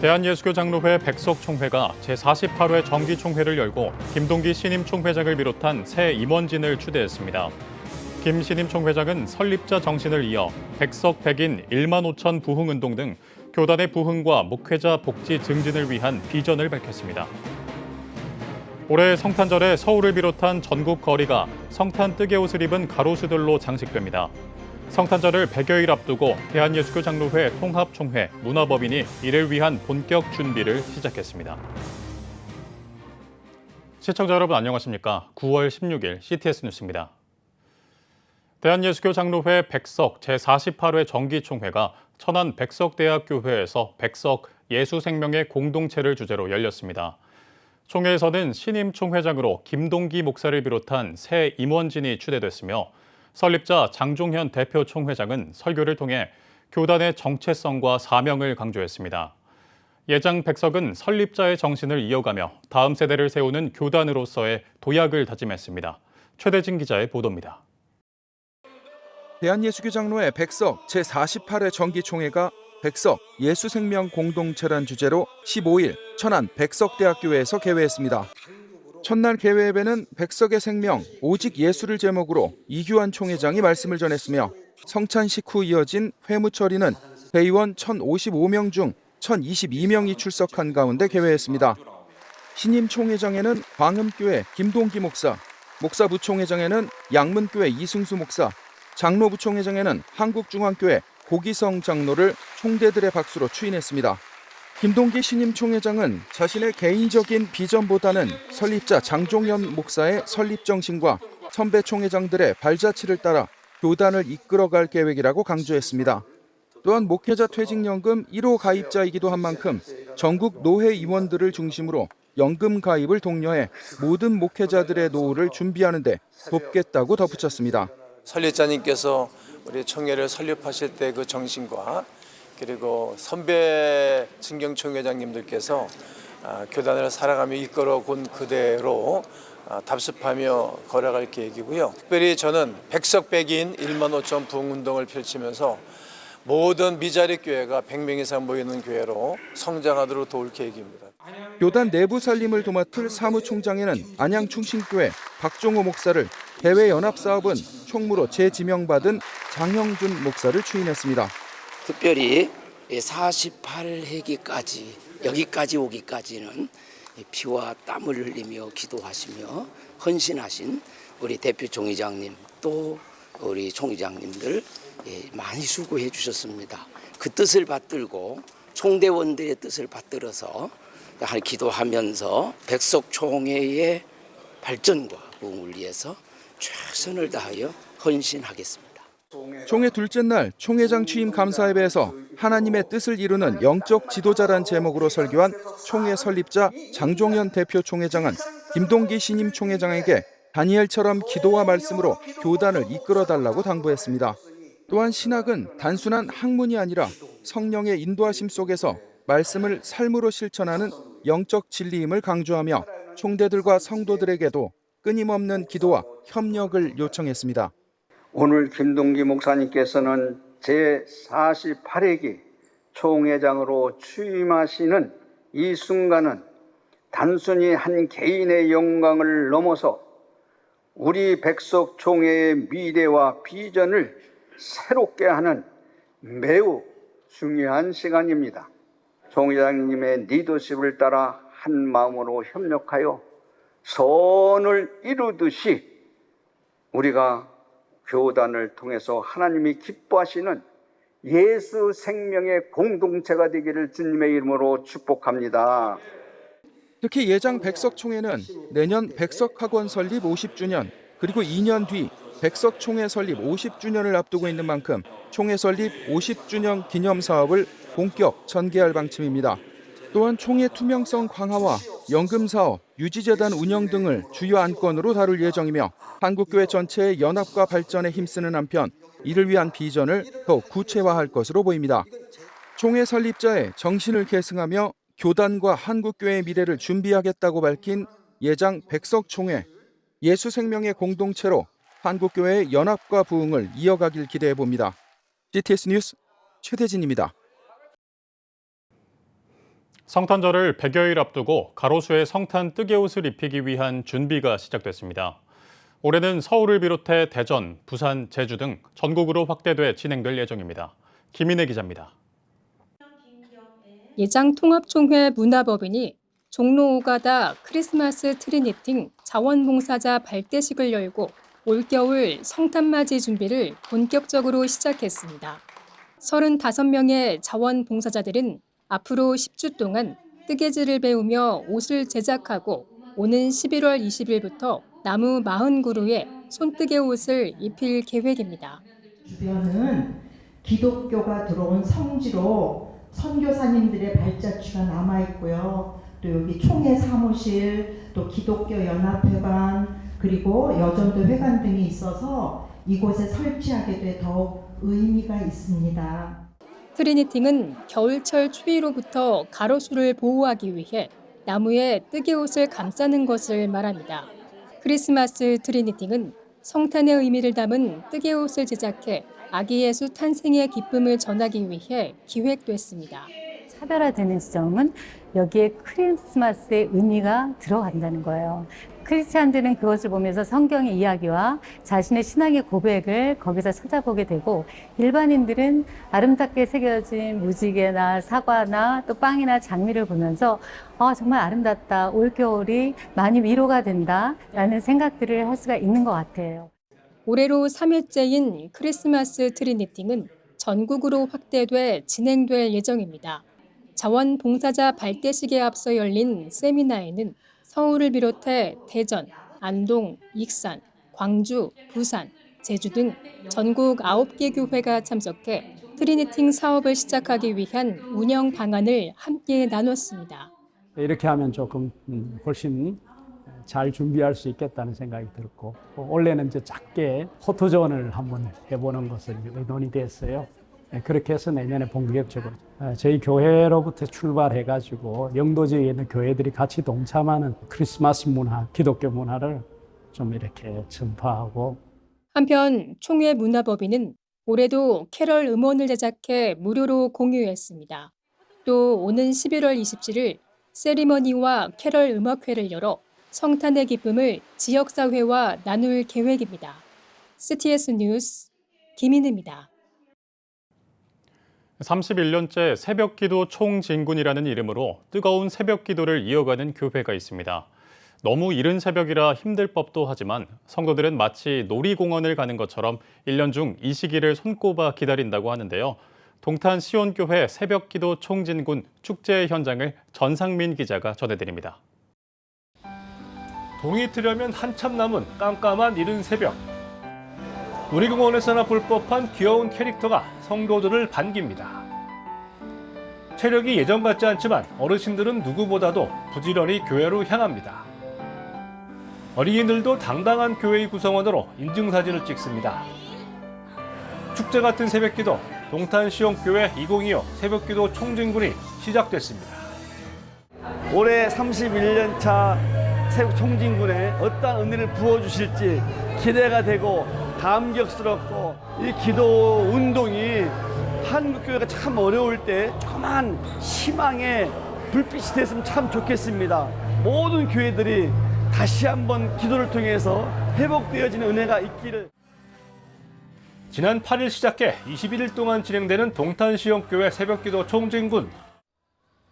대한예수교장로회 백석총회가 제48회 정기총회를 열고 김동기 신임 총회장을 비롯한 새 임원진을 추대했습니다. 김 신임 총회장은 설립자 정신을 이어 백석 백인 1만 5천 부흥운동 등 교단의 부흥과 목회자 복지 증진을 위한 비전을 밝혔습니다. 올해 성탄절에 서울을 비롯한 전국 거리가 성탄 뜨개 옷을 입은 가로수들로 장식됩니다. 성탄절을 100여일 앞두고 대한예수교장로회 통합총회 문화법인이 이를 위한 본격 준비를 시작했습니다. 시청자 여러분 안녕하십니까? 9월 16일 CTS 뉴스입니다. 대한예수교장로회 백석 제48회 정기총회가 천안 백석대학교회에서 백석 예수생명의 공동체를 주제로 열렸습니다. 총회에서는 신임 총회장으로 김동기 목사를 비롯한 새 임원진이 추대됐으며 설립자 장종현 대표 총회장은 설교를 통해 교단의 정체성과 사명을 강조했습니다. 예장 백석은 설립자의 정신을 이어가며 다음 세대를 세우는 교단으로서의 도약을 다짐했습니다. 최대진 기자의 보도입니다. 대한예수교장로회 백석 제48회 정기총회가 백석 예수생명 공동체란 주제로 15일 천안 백석대학교에서 개회했습니다. 첫날 개회에는 백석의 생명, 오직 예수를 제목으로 이규환 총회장이 말씀을 전했으며 성찬식 후 이어진 회무처리는 회의원 1,055명 중 1,022명이 출석한 가운데 개회했습니다. 신임 총회장에는 광음교회 김동기 목사, 목사부총회장에는 양문교회 이승수 목사, 장로부총회장에는 한국중앙교회 고기성 장로를 총대들의 박수로 추인했습니다. 김동기 신임 총회장은 자신의 개인적인 비전보다는 설립자 장종현 목사의 설립 정신과 선배 총회장들의 발자취를 따라 교단을 이끌어갈 계획이라고 강조했습니다. 또한 목회자 퇴직연금 1호 가입자이기도 한 만큼 전국 노회 임원들을 중심으로 연금 가입을 독려해 모든 목회자들의 노후를 준비하는 데 돕겠다고 덧붙였습니다. 설립자님께서 우리 총회를 설립하실 때 그 정신과 그리고 선배 진경 총회장님들께서 교단을 살아가며 이끌어 온 그대로 답습하며 걸어갈 계획이고요. 특별히 저는 백석백인 1만 5천 부흥운동을 펼치면서 모든 미자립 교회가 100명 이상 모이는 교회로 성장하도록 도울 계획입니다. 교단 내부 살림을 도맡을 사무총장에는 안양충신교회 박종호 목사를, 대외연합사업은 총무로 재지명받은 장형준 목사를 추인했습니다. 특별히 48회기까지 여기까지 오기까지는 피와 땀을 흘리며 기도하시며 헌신하신 우리 대표 총회장님 또 우리 총회장님들 많이 수고해 주셨습니다. 그 뜻을 받들고 총대원들의 뜻을 받들어서 기도하면서 백석총회의 발전과 부흥을 위해서 최선을 다하여 헌신하겠습니다. 총회 둘째 날 총회장 취임 감사회에서 하나님의 뜻을 이루는 영적 지도자란 제목으로 설교한 총회 설립자 장종현 대표 총회장은 김동기 신임 총회장에게 다니엘처럼 기도와 말씀으로 교단을 이끌어달라고 당부했습니다. 또한 신학은 단순한 학문이 아니라 성령의 인도하심 속에서 말씀을 삶으로 실천하는 영적 진리임을 강조하며 총대들과 성도들에게도 끊임없는 기도와 협력을 요청했습니다. 오늘 김동기 목사님께서는 제48회기 총회장으로 취임하시는 이 순간은 단순히 한 개인의 영광을 넘어서 우리 백석 총회의 미래와 비전을 새롭게 하는 매우 중요한 시간입니다. 총회장님의 리더십을 따라 한 마음으로 협력하여 선을 이루듯이 우리가 교단을 통해서 하나님이 기뻐하시는 예수 생명의 공동체가 되기를 주님의 이름으로 축복합니다. 특히 예장 백석총회는 내년 백석학원 설립 50주년 그리고 2년 뒤 백석총회 설립 50주년을 앞두고 있는 만큼 총회 설립 50주년 기념 사업을 본격 전개할 방침입니다. 또한 총회 투명성 강화와 연금 사업, 유지재단 운영 등을 주요 안건으로 다룰 예정이며 한국교회 전체의 연합과 발전에 힘쓰는 한편 이를 위한 비전을 더욱 구체화할 것으로 보입니다. 총회 설립자의 정신을 계승하며 교단과 한국교회의 미래를 준비하겠다고 밝힌 예장 백석총회, 예수생명의 공동체로 한국교회의 연합과 부흥을 이어가길 기대해 봅니다. CTS 뉴스 최대진입니다. 성탄절을 100여일 앞두고 가로수에 성탄 뜨개옷을 입히기 위한 준비가 시작됐습니다. 올해는 서울을 비롯해 대전, 부산, 제주 등 전국으로 확대돼 진행될 예정입니다. 김인혜 기자입니다. 예장통합총회 문화법인이 종로 오가다 크리스마스 트리니팅 자원봉사자 발대식을 열고 올겨울 성탄맞이 준비를 본격적으로 시작했습니다. 35명의 자원봉사자들은 앞으로 10주 동안 뜨개질을 배우며 옷을 제작하고 오는 11월 20일부터 나무 40그루의 손뜨개 옷을 입힐 계획입니다. 주변은 기독교가 들어온 성지로 선교사님들의 발자취가 남아있고요. 또 여기 총회 사무실, 또 기독교 연합회관, 그리고 여전도 회관 등이 있어서 이곳에 설치하게 돼 더욱 의미가 있습니다. 트리니팅은 겨울철 추위로부터 가로수를 보호하기 위해 나무에 뜨개옷을 감싸는 것을 말합니다. 크리스마스 트리니팅은 성탄의 의미를 담은 뜨개옷을 제작해 아기 예수 탄생의 기쁨을 전하기 위해 기획됐습니다. 차별화되는 지점은 여기에 크리스마스의 의미가 들어간다는 거예요. 크리스찬들은 그것을 보면서 성경의 이야기와 자신의 신앙의 고백을 거기서 찾아보게 되고, 일반인들은 아름답게 새겨진 무지개나 사과나 또 빵이나 장미를 보면서 정말 아름답다, 올겨울이 많이 위로가 된다라는 생각들을 할 수가 있는 것 같아요. 올해로 3회째인 크리스마스 트리니팅은 전국으로 확대돼 진행될 예정입니다. 자원봉사자 발대식에 앞서 열린 세미나에는 서울을 비롯해 대전, 안동, 익산, 광주, 부산, 제주 등 전국 9개 교회가 참석해 트리니팅 사업을 시작하기 위한 운영 방안을 함께 나눴습니다. 이렇게 하면 조금 훨씬 잘 준비할 수 있겠다는 생각이 들었고, 원래는 이제 작게 포토존을 한번 해보는 것을 의논이 됐어요. 그렇게 해서 내년에 본격적으로 저희 교회로부터 출발해가지고 영도 지역에 있는 교회들이 같이 동참하는 크리스마스 문화, 기독교 문화를 좀 이렇게 전파하고. 한편 총회 문화법인은 올해도 캐럴 음원을 제작해 무료로 공유했습니다. 또 오는 11월 27일 세리머니와 캐럴 음악회를 열어 성탄의 기쁨을 지역사회와 나눌 계획입니다. CTS 뉴스 김인혜입니다. 31년째 새벽기도 총진군이라는 이름으로 뜨거운 새벽기도를 이어가는 교회가 있습니다. 너무 이른 새벽이라 힘들 법도 하지만 성도들은 마치 놀이공원을 가는 것처럼 1년 중 이 시기를 손꼽아 기다린다고 하는데요. 동탄 시온교회 새벽기도 총진군 축제 현장을 전상민 기자가 전해드립니다. 동이 트려면 한참 남은 깜깜한 이른 새벽. 놀이공원에서나 볼 법한 귀여운 캐릭터가 성도들을 반깁니다. 체력이 예전 같지 않지만 어르신들은 누구보다도 부지런히 교회로 향합니다. 어린이들도 당당한 교회의 구성원으로 인증사진을 찍습니다. 축제 같은 새벽기도, 동탄 시온교회 2025 새벽기도 총진군이 시작됐습니다. 올해 31년차 새벽 총진군에 어떠한 은혜를 부어주실지 기대가 되고 감격스럽고, 이 기도 운동이 한국교회가 참 어려울 때 조그만 희망의 불빛이 됐으면 참 좋겠습니다. 모든 교회들이 다시 한번 기도를 통해서 회복되어지는 은혜가 있기를. 지난 8일 시작해 21일 동안 진행되는 동탄 시온교회 새벽기도 총진군.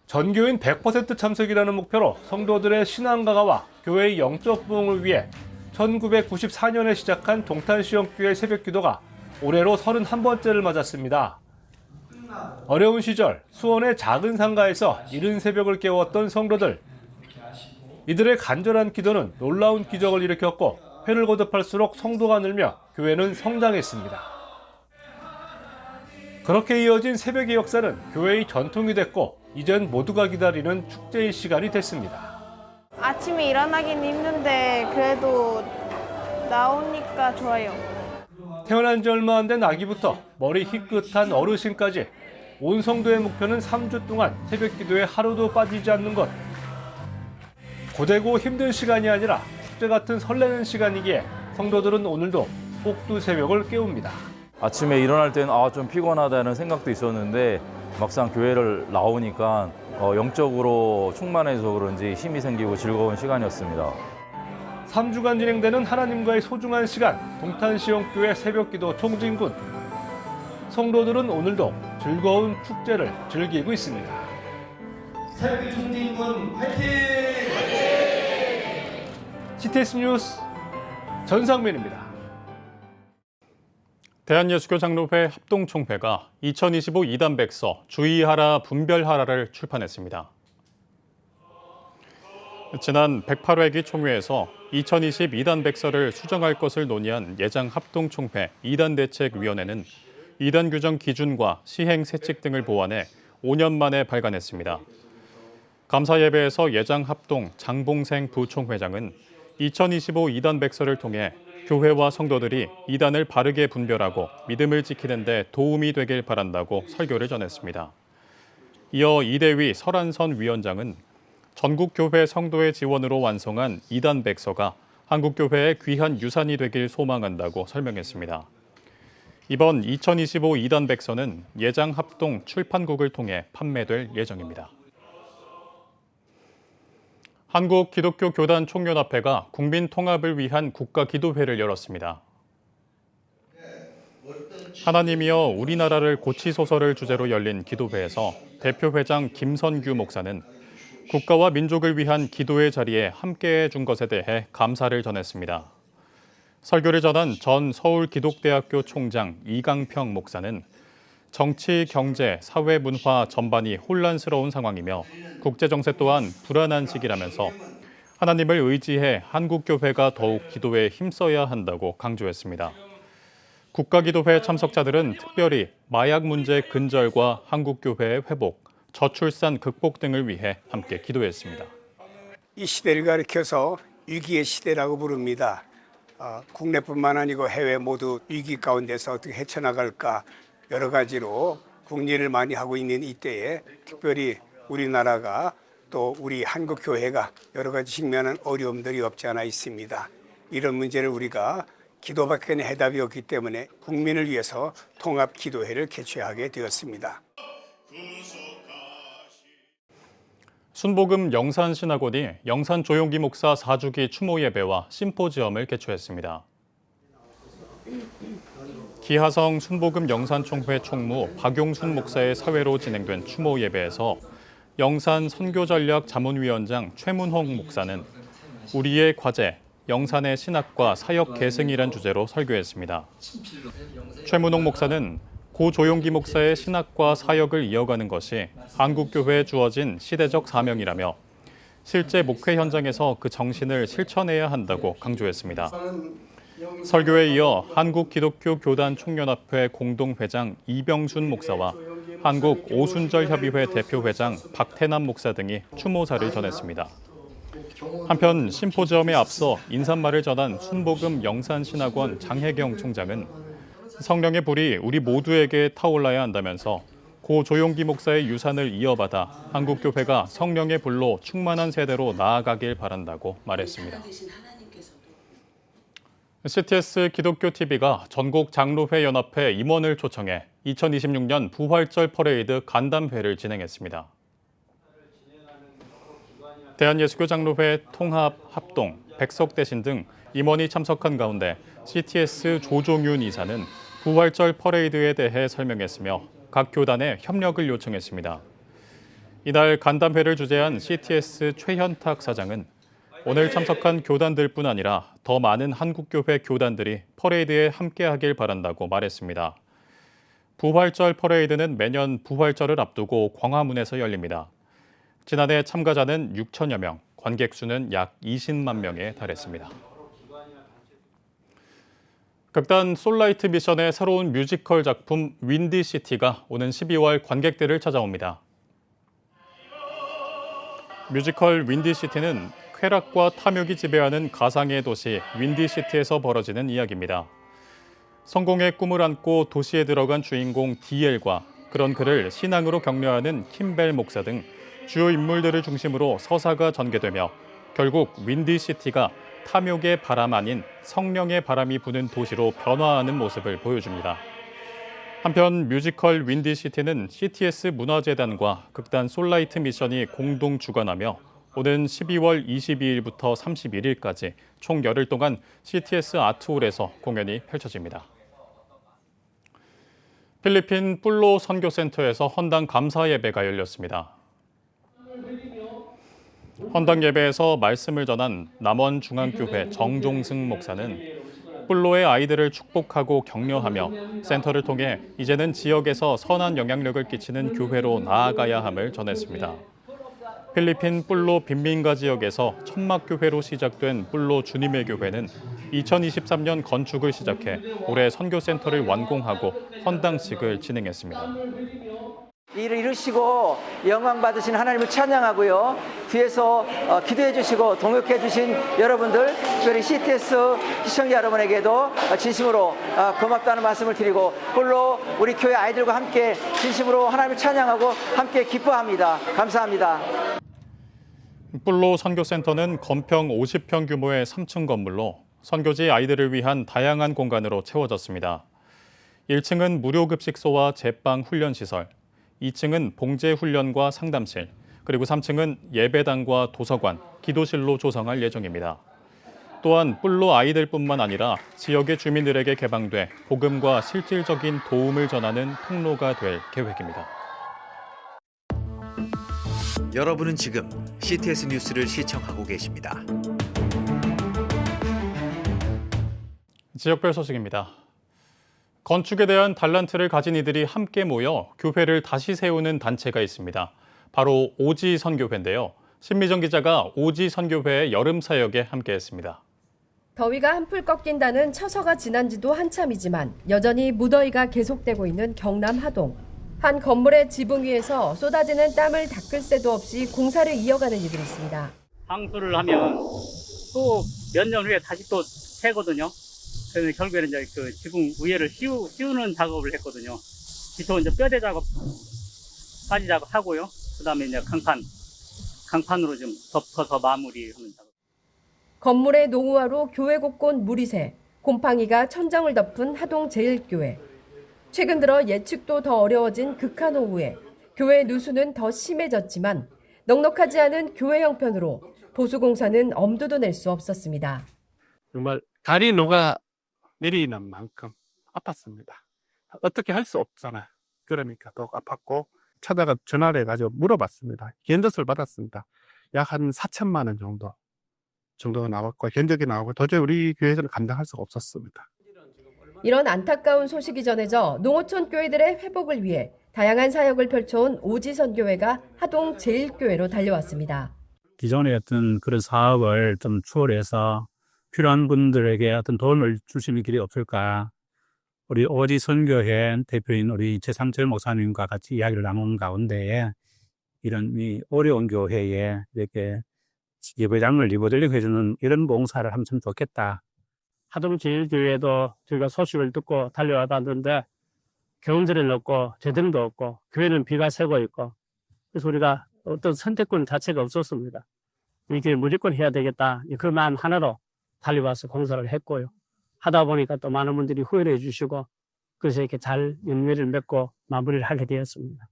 전교인 100% 참석이라는 목표로 성도들의 신앙 강화와 교회의 영적 부흥을 위해 1994년에 시작한 동탄 시온교회 새벽기도가 올해로 31번째를 맞았습니다. 어려운 시절 수원의 작은 상가에서 이른 새벽을 깨웠던 성도들. 이들의 간절한 기도는 놀라운 기적을 일으켰고, 회를 거듭할수록 성도가 늘며 교회는 성장했습니다. 그렇게 이어진 새벽의 역사는 교회의 전통이 됐고, 이젠 모두가 기다리는 축제의 시간이 됐습니다. 아침에 일어나긴 힘든데 그래도 나오니까 좋아요. 태어난 지 얼마 안 된 아기부터 머리 희끗한 어르신까지 온 성도의 목표는 3주 동안 새벽기도에 하루도 빠지지 않는 것. 고되고 힘든 시간이 아니라 축제 같은 설레는 시간이기에 성도들은 오늘도 꼭두 새벽을 깨웁니다. 아침에 일어날 때는 좀 피곤하다는 생각도 있었는데 막상 교회를 나오니까 영적으로 충만해서 그런지 힘이 생기고 즐거운 시간이었습니다. 3주간 진행되는 하나님과의 소중한 시간, 동탄시영교회 새벽기도 총진군. 성도들은 오늘도 즐거운 축제를 즐기고 있습니다. 새벽기 총진군 화이팅! CTS 뉴스 전상민입니다. 대한예수교 장로회 합동총회가 2025 이단 백서 주의하라 분별하라를 출판했습니다. 지난 108회기 총회에서 2020 이단 백서를 수정할 것을 논의한 예장 합동총회 이단대책위원회는 이단 규정 기준과 시행 세칙 등을 보완해 5년 만에 발간했습니다. 감사 예배에서 예장 합동 장봉생 부총회장은 2025 이단 백서를 통해 교회와 성도들이 이단을 바르게 분별하고 믿음을 지키는 데 도움이 되길 바란다고 설교를 전했습니다. 이어 이대위 설한선 위원장은 전국교회 성도의 지원으로 완성한 이단 백서가 한국교회의 귀한 유산이 되길 소망한다고 설명했습니다. 이번 2025 이단 백서는 예장 합동 출판국을 통해 판매될 예정입니다. 한국기독교교단 총연합회가 국민 통합을 위한 국가기도회를 열었습니다. 하나님이여 우리나라를 고치소서를 주제로 열린 기도회에서 대표회장 김선규 목사는 국가와 민족을 위한 기도의 자리에 함께해 준 것에 대해 감사를 전했습니다. 설교를 전한 전 서울기독대학교 총장 이강평 목사는 정치, 경제, 사회, 문화 전반이 혼란스러운 상황이며 국제정세 또한 불안한 시기라면서 하나님을 의지해 한국교회가 더욱 기도에 힘써야 한다고 강조했습니다. 국가기도회 참석자들은 특별히 마약 문제 근절과 한국교회의 회복, 저출산 극복 등을 위해 함께 기도했습니다. 이 시대를 가리켜서 위기의 시대라고 부릅니다. 국내뿐만 아니고 해외 모두 위기 가운데서 어떻게 헤쳐나갈까 여러 가지로 국리를 많이 하고 있는 이때에 특별히 우리나라가 또 우리 한국교회가 여러 가지 직면한 어려움들이 없지 않아 있습니다. 이런 문제를 우리가 기도밖에 해답이 없기 때문에 국민을 위해서 통합기도회를 개최하게 되었습니다. 순복음 영산신학원이 영산 조용기 목사 4주기 추모 예배와 심포지엄을 개최했습니다. 기하성 순복음 영산총회 총무 박용순 목사의 사회로 진행된 추모 예배에서 영산 선교전략 자문위원장 최문홍 목사는 우리의 과제, 영산의 신학과 사역 계승이란 주제로 설교했습니다. 최문홍 목사는 고 조용기 목사의 신학과 사역을 이어가는 것이 한국교회에 주어진 시대적 사명이라며 실제 목회 현장에서 그 정신을 실천해야 한다고 강조했습니다. 설교에 이어 한국기독교교단 총연합회 공동회장 이병순 목사와 한국 오순절협의회 대표회장 박태남 목사 등이 추모사를 전했습니다. 한편 심포지엄에 앞서 인사말을 전한 순복음 영산신학원 장혜경 총장은 성령의 불이 우리 모두에게 타올라야 한다면서 고 조용기 목사의 유산을 이어받아 한국교회가 성령의 불로 충만한 세대로 나아가길 바란다고 말했습니다. CTS 기독교TV가 전국 장로회 연합회 임원을 초청해 2026년 부활절 퍼레이드 간담회를 진행했습니다. 대한예수교 장로회 통합, 합동, 백석대신 등 임원이 참석한 가운데 CTS 조종윤 이사는 부활절 퍼레이드에 대해 설명했으며 각 교단에 협력을 요청했습니다. 이날 간담회를 주재한 CTS 최현탁 사장은 오늘 참석한 교단들뿐 아니라 더 많은 한국교회 교단들이 퍼레이드에 함께하길 바란다고 말했습니다. 부활절 퍼레이드는 매년 부활절을 앞두고 광화문에서 열립니다. 지난해 참가자는 6천여 명, 관객 수는 약 20만 명에 달했습니다. 극단 솔라이트 미션의 새로운 뮤지컬 작품 윈디시티가 오는 12월 관객들을 찾아옵니다. 뮤지컬 윈디시티는 쾌락과 탐욕이 지배하는 가상의 도시 윈디시티에서 벌어지는 이야기입니다. 성공의 꿈을 안고 도시에 들어간 주인공 디엘과 그런 그를 신앙으로 격려하는 킴벨 목사 등 주요 인물들을 중심으로 서사가 전개되며 결국 윈디시티가 탐욕의 바람 아닌 성령의 바람이 부는 도시로 변화하는 모습을 보여줍니다. 한편 뮤지컬 윈디시티는 CTS 문화재단과 극단 솔라이트 미션이 공동 주관하며 오는 12월 22일부터 31일까지 총 열흘 동안 CTS 아트홀에서 공연이 펼쳐집니다. 필리핀 뿔로 선교센터에서 헌당 감사 예배가 열렸습니다. 헌당 예배에서 말씀을 전한 남원중앙교회 정종승 목사는 뿔로의 아이들을 축복하고 격려하며 센터를 통해 이제는 지역에서 선한 영향력을 끼치는 교회로 나아가야 함을 전했습니다. 필리핀 뿔로 빈민가 지역에서 천막교회로 시작된 뿔로 주님의 교회는 2023년 건축을 시작해 올해 선교센터를 완공하고 헌당식을 진행했습니다. 이를 이루시고 영광 받으신 하나님을 찬양하고요. 뒤에서 기도해 주시고 동역해 주신 여러분들, 특별히 CTS 시청자 여러분에게도 진심으로 고맙다는 말씀을 드리고 뿔로 우리 교회 아이들과 함께 진심으로 하나님을 찬양하고 함께 기뻐합니다. 감사합니다. 뿔로 선교센터는 건평 50평 규모의 3층 건물로 선교지 아이들을 위한 다양한 공간으로 채워졌습니다. 1층은 무료급식소와 제빵 훈련시설, 2층은 봉제훈련과 상담실, 그리고 3층은 예배당과 도서관, 기도실로 조성할 예정입니다. 또한 뿔로 아이들뿐만 아니라 지역의 주민들에게 개방돼 복음과 실질적인 도움을 전하는 통로가 될 계획입니다. 여러분은 지금 CTS 뉴스를 시청하고 계십니다. 지역별 소식입니다. 건축에 대한 달란트를 가진 이들이 함께 모여 교회를 다시 세우는 단체가 있습니다. 바로 오지 선교회인데요. 신미정 기자가 오지 선교회의 여름 사역에 함께했습니다. 더위가 한풀 꺾인다는 처서가 지난 지도 한참이지만 여전히 무더위가 계속되고 있는 경남 하동. 한 건물의 지붕 위에서 쏟아지는 땀을 닦을 새도 없이 공사를 이어가는 이들이 있습니다. 방수를 하면 또 몇 년 후에 다시 또 새거든요. 그래서 결국에는 이제 그 지붕 위에를 씌우는 작업을 했거든요. 기초 이제 뼈대 작업, 빠지 작업 하고요. 그다음에 이제 강판으로 좀 덮어서 마무리하는 작업. 건물의 노후화로 교회 곳곳 물이 새 곰팡이가 천장을 덮은 하동 제1교회. 최근 들어 예측도 더 어려워진 극한호우에 교회 누수는 더 심해졌지만 넉넉하지 않은 교회 형편으로 보수공사는 엄두도 낼 수 없었습니다. 정말 다리 녹아 내리는 만큼 아팠습니다. 어떻게 할 수 없잖아요. 그러니까 더 아팠고 찾아가 전화를 해가지고 물어봤습니다. 견적서를 받았습니다. 약 한 4천만 원 정도가 나왔고 견적이 나오고 도저히 우리 교회에서는 감당할 수가 없었습니다. 이런 안타까운 소식이 전해져 농어촌 교회들의 회복을 위해 다양한 사역을 펼쳐온 오지선교회가 하동 제1교회로 달려왔습니다. 기존의 어떤 그런 사업을 좀 추월해서 필요한 분들에게 어떤 도움을 줄 수 있는 길이 없을까. 우리 오지선교회 대표인 우리 최상철 목사님과 같이 이야기를 나누는 가운데 이런 이 어려운 교회에 이렇게 예배장을 리모델링 해주는 이런 봉사를 하면 참 좋겠다. 하동 제1교회도 저희가 소식을 듣고 달려왔다는데 경전에는 없고 재등도 없고 교회는 비가 새고 있고 그래서 우리가 어떤 선택권 자체가 없었습니다. 이게 무조건 해야 되겠다. 그만 하나로 달려와서 공사를 했고요. 하다 보니까 또 많은 분들이 후회를 해주시고 그래서 이렇게 잘 연매를 맺고 마무리를 하게 되었습니다.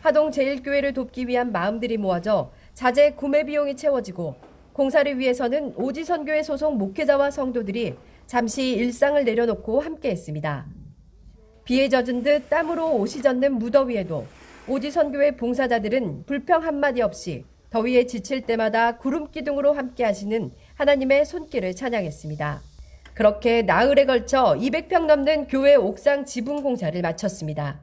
하동 제1교회를 돕기 위한 마음들이 모아져 자재 구매 비용이 채워지고 공사를 위해서는 오지선교회 소속 목회자와 성도들이 잠시 일상을 내려놓고 함께했습니다. 비에 젖은 듯 땀으로 옷이 젖는 무더위에도 오지선교회 봉사자들은 불평 한마디 없이 더위에 지칠 때마다 구름기둥으로 함께하시는 하나님의 손길을 찬양했습니다. 그렇게 나흘에 걸쳐 200평 넘는 교회 옥상 지붕 공사를 마쳤습니다.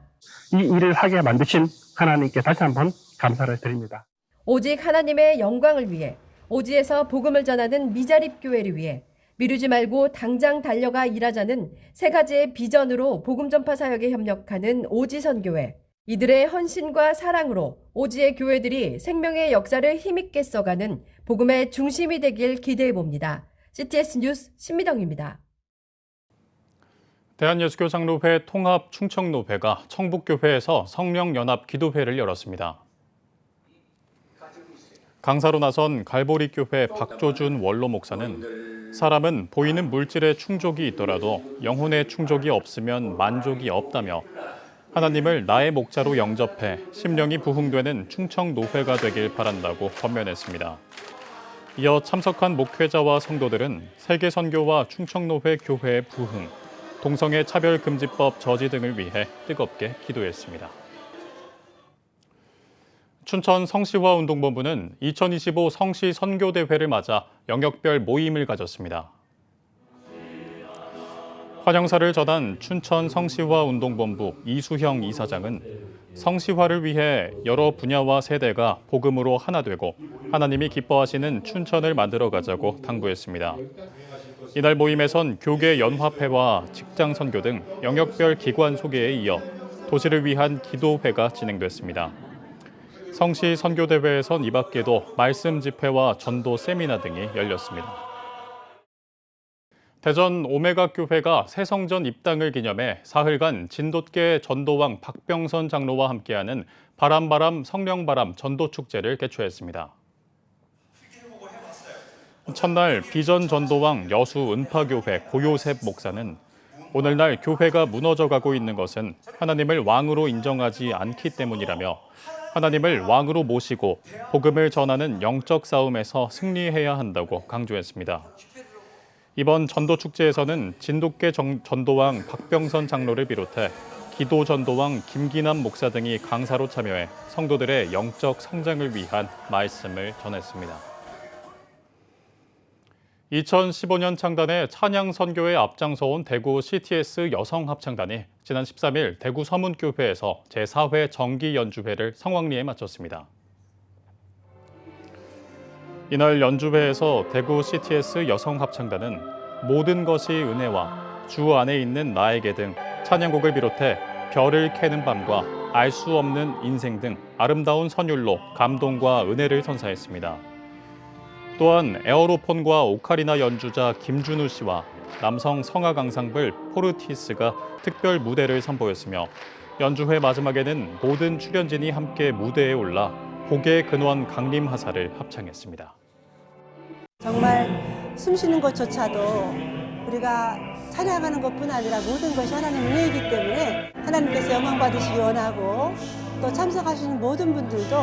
이 일을 하게 만드신 하나님께 다시 한번 감사를 드립니다. 오직 하나님의 영광을 위해 오지에서 복음을 전하는 미자립 교회를 위해 미루지 말고 당장 달려가 일하자는 세 가지의 비전으로 복음 전파 사역에 협력하는 오지선교회. 이들의 헌신과 사랑으로 오지의 교회들이 생명의 역사를 힘있게 써가는 복음의 중심이 되길 기대해 봅니다. CTS 뉴스 신미정입니다. 대한예수교장로회 통합 충청노회가 청북교회에서 성령연합 기도회를 열었습니다. 강사로 나선 갈보리교회 박조준 원로 목사는 사람은 보이는 물질에 충족이 있더라도 영혼의 충족이 없으면 만족이 없다며 하나님을 나의 목자로 영접해 심령이 부흥되는 충청노회가 되길 바란다고 권면했습니다. 이어 참석한 목회자와 성도들은 세계선교와 충청노회 교회의 부흥, 동성애 차별금지법 저지 등을 위해 뜨겁게 기도했습니다. 춘천 성시화운동본부는 2025 성시 선교대회를 맞아 영역별 모임을 가졌습니다. 환영사를 전한 춘천 성시화운동본부 이수형 이사장은 성시화를 위해 여러 분야와 세대가 복음으로 하나 되고 하나님이 기뻐하시는 춘천을 만들어가자고 당부했습니다. 이날 모임에선 교계 연합회와 직장 선교 등 영역별 기관 소개에 이어 도시를 위한 기도회가 진행됐습니다. 성시 선교대회에선 이 밖에도 말씀 집회와 전도 세미나 등이 열렸습니다. 대전 오메가 교회가 새성전 입당을 기념해 사흘간 진돗개 전도왕 박병선 장로와 함께하는 바람바람 성령바람 전도축제를 개최했습니다. 첫날 비전 전도왕 여수 은파교회 고요셉 목사는 오늘날 교회가 무너져가고 있는 것은 하나님을 왕으로 인정하지 않기 때문이라며 하나님을 왕으로 모시고 복음을 전하는 영적 싸움에서 승리해야 한다고 강조했습니다. 이번 전도축제에서는 진돗개 전도왕 박병선 장로를 비롯해 기도 전도왕 김기남 목사 등이 강사로 참여해 성도들의 영적 성장을 위한 말씀을 전했습니다. 2015년 창단에 찬양 선교에 앞장서온 대구 CTS 여성합창단이 지난 13일 대구 서문교회에서 제4회 정기 연주회를 성황리에 마쳤습니다. 이날 연주회에서 대구 CTS 여성합창단은 모든 것이 은혜와 주 안에 있는 나에게 등 찬양곡을 비롯해 별을 캐는 밤과 알 수 없는 인생 등 아름다운 선율로 감동과 은혜를 선사했습니다. 또한 에어로폰과 오카리나 연주자 김준우 씨와 남성 성악 앙상블 포르티스가 특별 무대를 선보였으며 연주회 마지막에는 모든 출연진이 함께 무대에 올라 복의 근원 강림하사를 합창했습니다. 정말 숨쉬는 것조차도 우리가 찬양하는 것뿐 아니라 모든 것이 하나님 은혜이기 때문에 하나님께서 영광 받으시기 원하고 또 참석하시는 모든 분들도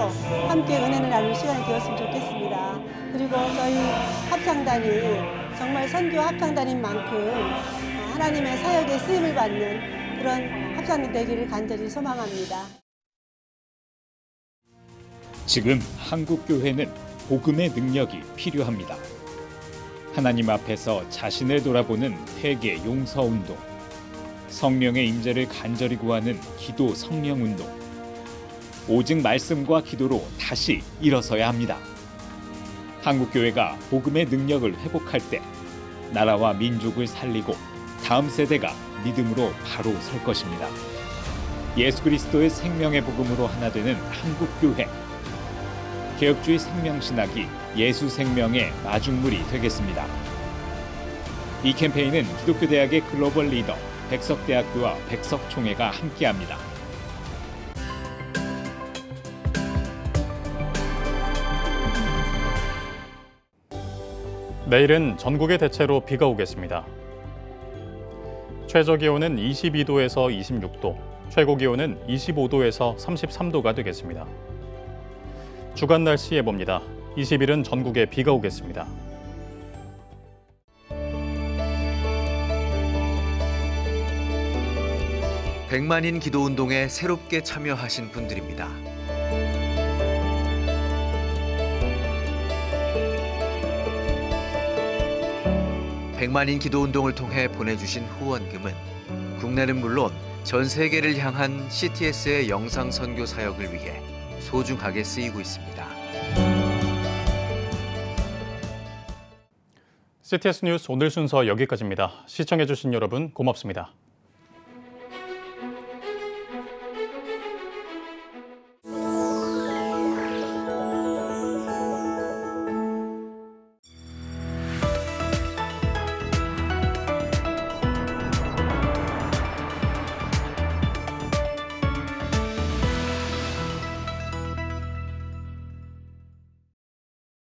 함께 은혜를 나누는 시간이 되었으면 좋겠습니다. 그리고 저희 합창단이 정말 선교 합창단인 만큼 하나님의 사역에 쓰임을 받는 그런 합창단이 되기를 간절히 소망합니다. 지금 한국 교회는 복음의 능력이 필요합니다. 하나님 앞에서 자신을 돌아보는 회개 용서 운동, 성령의 임재를 간절히 구하는 기도 성령 운동, 오직 말씀과 기도로 다시 일어서야 합니다. 한국 교회가 복음의 능력을 회복할 때 나라와 민족을 살리고 다음 세대가 믿음으로 바로 설 것입니다. 예수 그리스도의 생명의 복음으로 하나 되는 한국 교회. 개혁주의 생명신학이 예수 생명의 마중물이 되겠습니다. 이 캠페인은 기독교대학의 글로벌 리더 백석대학교와 백석총회가 함께합니다. 내일은 전국에 대체로 비가 오겠습니다. 최저 기온은 22도에서 26도, 최고 기온은 25도에서 33도가 되겠습니다. 주간 날씨 예보입니다. 20일은 전국에 비가 오겠습니다. 백만인 기도운동에 새롭게 참여하신 분들입니다. 백만인 기도운동을 통해 보내주신 후원금은 국내는 물론 전 세계를 향한 CTS의 영상 선교 사역을 위해 소중하게 쓰이고 있습니다. CTS 뉴스 오늘 순서 여기까지입니다. 시청해주신 여러분 고맙습니다.